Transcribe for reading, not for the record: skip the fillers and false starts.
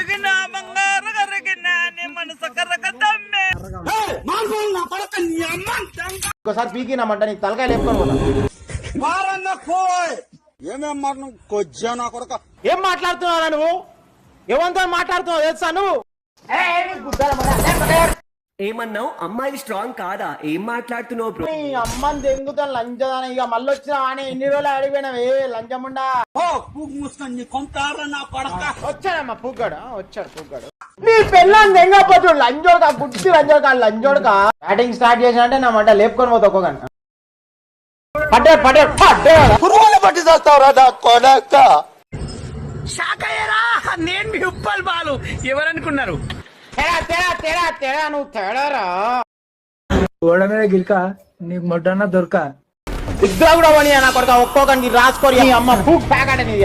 కరిగిన బంగారు కరిగిన నీ మనసు కరగ తమ్మే. ఒకసారి పీకినామంట నీకు తలకాయ లేపుకొని పోతా. ఏం మాట్లాడుతున్నావు నువ్వు? ఎవరితో మాట్లాడుతున్నావు తెలుసా నువ్వు? ఏమన్నావు? అమ్మాయి స్ట్రాంగ్ కాదా? ఏం మాట్లాడుతున్నావు బ్రో? అమ్మని దెంగుతాను లంచదాని. ఇక మళ్ళీ వచ్చినావా అని ఎన్ని రోజులు అడిగిపోయినావే లంచముండా. వచ్చాడమ్మా పూగ్గాడు, వచ్చాడు పూగ్గాడు. నీ పిల్లని దెంగపోతు లంచోడుకా, గుడ్డి లంచోడుకా, లంచోడుకా. బ్యాటింగ్ స్టార్ట్ చేసినంటే నా మంట లేపుకొని పోతా ఒక్క గంట. పట్టి చేస్తావురా నా కొడక. నేను మీ ఉప్పల్ బాలు ఎవరనుకున్నారు? తేడా తేడా తేడా తేడా నువ్వు తేడారా. గోడ మీద గిల్క నీకు మొట్టన్నా దొరక. ఇద్దరు కూడా పని నా కొడుక ఒక్కొక్కరికి రాసుకొని అమ్మ ఫుడ్ ప్యాకెట్ అనేది.